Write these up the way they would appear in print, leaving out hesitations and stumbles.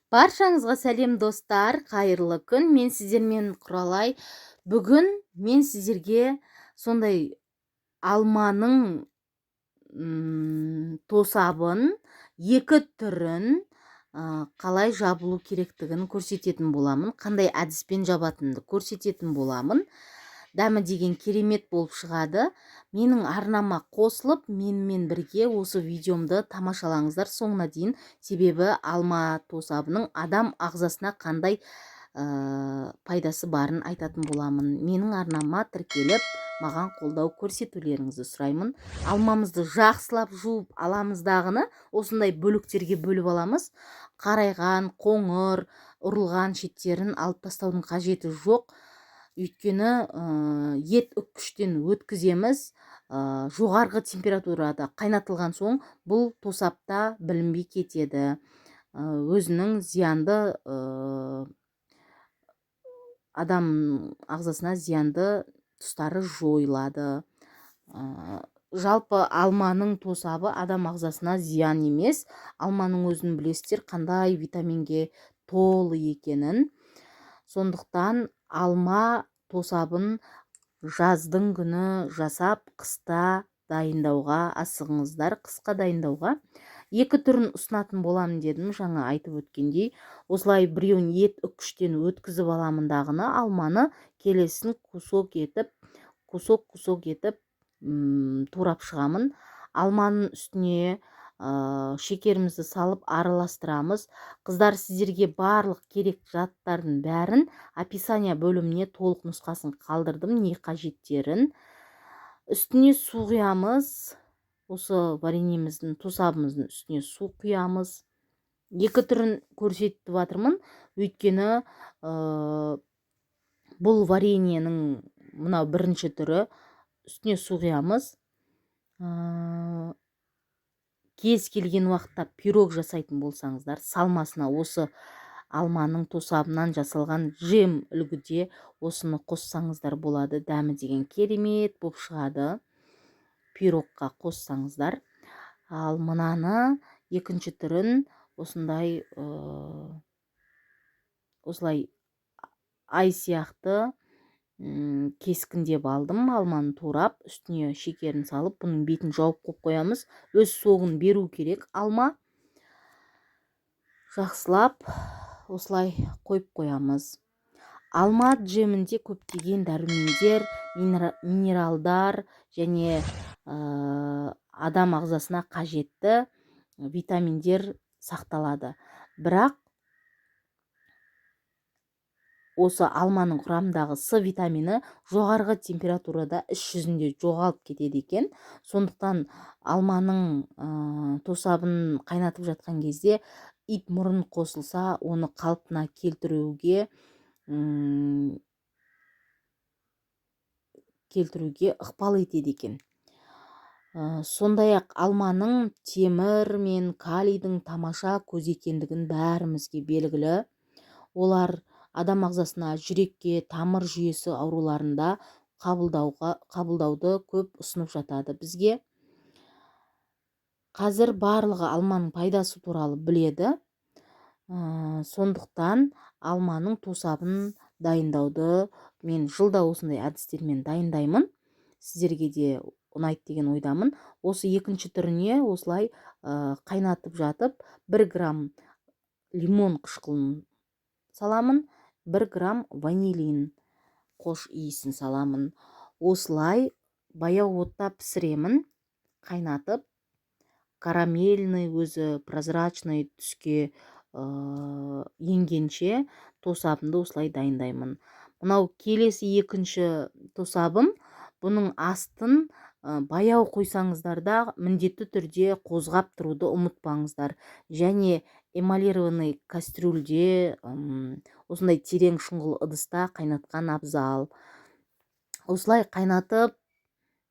Баршаңызға сәлем достар, қайырлы күн. Мен сіздермен Құралай. Бүгін мен сіздерге сондай алманың тосабын, екі түрін қалай жабылу керектігін көрсететін боламын. Қандай әдіспен жабатынды көрсететін боламын. Дәмі деген керемет болып шығады. Менің арнама қосылып, менімен бірге осы видеомды тамашалаңыздар соңына дейін. Себебі алма тосабының адам ағзасына қандай пайдасы барын айтатын боламын. Менің арнама тіркеліп, маған қолдау көрсетулеріңізді сұраймын. Алмамызды жақсылап жуып аламыздағыны осындай бөліктерге бөліп аламыз. Қарайған, қоңыр, ұрылған шеттерін алып тастаудың қажеті жоқ. Өйткені ет үккіштен өткіземіз. Жоғарғы температурада қайнатылған соң бұл тосапта білінбей кетеді. Өзінің зиянды адам ағзасына зиянды тұстары жойылады. Жалпы алманың тосабы адам ағзасына зиян емес. Алманың өзін білесіздер қандай витаминге толы екенін. Сондықтан алма тосабын жаздың күні жасап, қыста дайындауға асығыңыздар. Қысқа дайындауға екі түрін ұсынатын боламын дедім, жаңа айтып өткендей. Осылай біреуін ет үккіштен өткізіп аламындағыны, алманы келесін кусок етіп турап шығамын. Алманың үстіне шекерімізді салып араластырамыз. Қыздар, сіздерге барлық керек заттардың бәрін описание бөліміне толық нұсқасын қалдырдым, не қажеттерін. Үстіне су құямыз. Осы вареньеміздің, тосабымыздың үстіне су құямыз. Екі түрін көрсетіп жатырмын. Өйткені бұл вареньенің мынау бірінші түрі. Үстіне су құямыз. Кез келген уақытта пирог жасайтын болсаңыздар, салмасына осы алманың тосабынан жасалған жем үлгіде осыны қоссаңыздар болады. Дәмі деген керемет болып шығады. Пирогқа қоссаңыздар. Ал мынаны екінші түрін осындай осылай ай сияқты кескіндеп алдым. Алманы турап, үстіне шекерін салып, бұның бетін жауып қойып қоямыз. Өз соғын беру керек. Алма жақсылап осылай қойып қоямыз. Алма джемінде көптеген дәрумендер, минералдар және адам ағзасына қажетті витаминдер сақталады. Бірақ осы алманың құрамындағы С витамині жоғарғы температурада іс жүзінде жоғалып кетеді екен. Сондықтан алманың тосабын қайнатып жатқан кезде ит мұрын қосылса, оны қалпына келтіруге ықпал етеді екен. Сондай-ақ алманың темір мен калийдің тамаша көзі екендігін бәрімізге белгілі. Олар адам ағзасына, жүрекке, тамыр жүйесі ауруларында қабылдауды көп ұсынып жатады бізге. Қазір барлығы алманың пайдасы туралы біледі. Сондықтан алманың тосабын дайындауды мен жылда осындай әдістермен дайындаймын. Сіздерге де ұнайды деген ойдамын. Осы екінші түріне осылай қайнатып жатып, 1 грамм лимон қышқылын саламын, 1 грамм ванилин қош иісін саламын. Осылай баяу отта пісіремін, қайнатып, карамельный, өзі прозрачный түске енгенше тосабымды осылай дайындаймын. Мынау келесі екінші тосабым. Бұның астын баяу қойсаңыздар да міндетті түрде қозғап тұруды ұмытпаңыздар. Және эмалированный кастрюльде, осындай терең шұңғыл ыдыста қайнатқан абзал. Осылай қайнатып,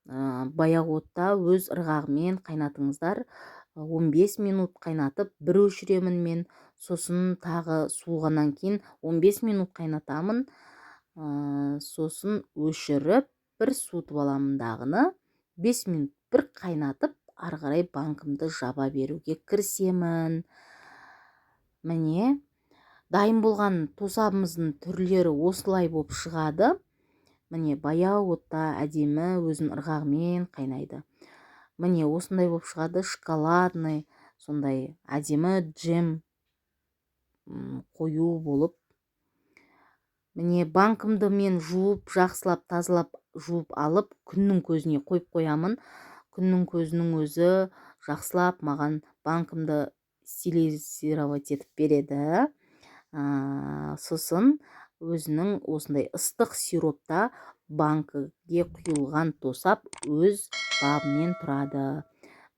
баяу отта өз ырғағымен қайнатыңыздар. 15 минут қайнатып, бір өшіремін мен. Сосын тағы суығаннан кейін 15 минут қайнатамын. Сосын өшіріп, бір суытып аламын дағыны. 5 минут бір қайнатып, арғарай банкымды жаба беруге кірісемін. Міне, Дайын болған тосабымыздың түрлері осылай болып шығады. Міне баяу отта әдемі өзінің ырғағымен қайнайды. Міне осындай болып шығады. Шоколадный, сондай әдемі джем қою болып. Міне банкымды мен жуып, жақсылап, тазалап, жуып алып, күннің көзіне қойып қоямын. Күннің көзінің өзі жақсылап маған банкымды стилизировать етіп береді. Сосын өзінің осындай ыстық сиропта банкіге құйылған тосап өз бабымен тұрады.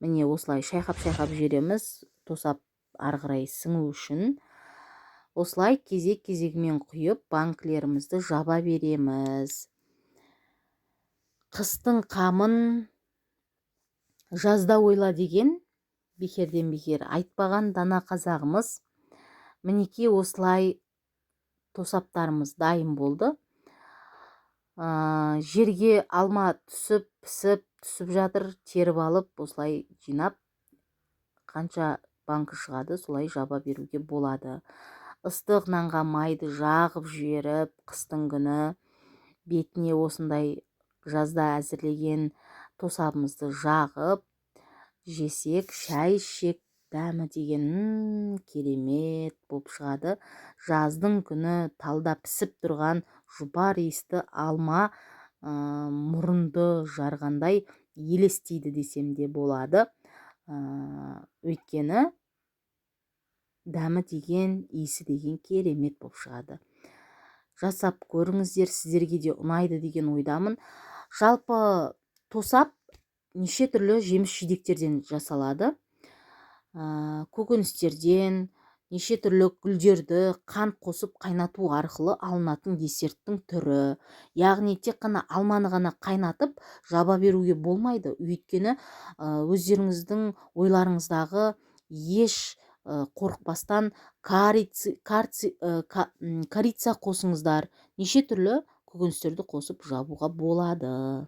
Міне осылай шайқап-шайқап жібереміз, тосап ары қарай сіңу үшін. Осылай кезек-кезегімен құйып, банкілерімізді жаба береміз. Қыстың қамын жазда ойла деген бекерден бекер айтпаған дана қазағымыз. Мінекей осылай тосаптарымыз дайын болды. Жерге алма түсіп, пісіп, түсіп жатыр, теріп алып, осылай жинап, қанша банкі шығады, солай жаба беруге болады. Ыстық нанға майды жағып жіберіп, қыстың күні бетіне осындай жазда әзірлеген тосабымызды жағып жесек, шай ішсек, дәмі деген керемет болып шығады. Жаздың күні талда пісіп тұрған жұпар иісті алма мұрынды жарғандай елестейді десем де болады. Өйткені дәмі деген, иісі деген керемет болып шығады. Жасап көріңіздер, сіздерге де ұнайды деген ойдамын. Жалпы тосап неше түрлі жеміс жидектерден жасалады. Көкөністерден, неше түрлі гүлдерді қант қосып қайнату арқылы алынатын десерттің түрі. Яғни тек қана алманы ғана қайнатып жаба беруге болмайды. Өйткені өздеріңіздің ойларыңыздағы еш қорықпастан корица қосыңыздар, неше түрлі көкөністерді қосып жабуға болады.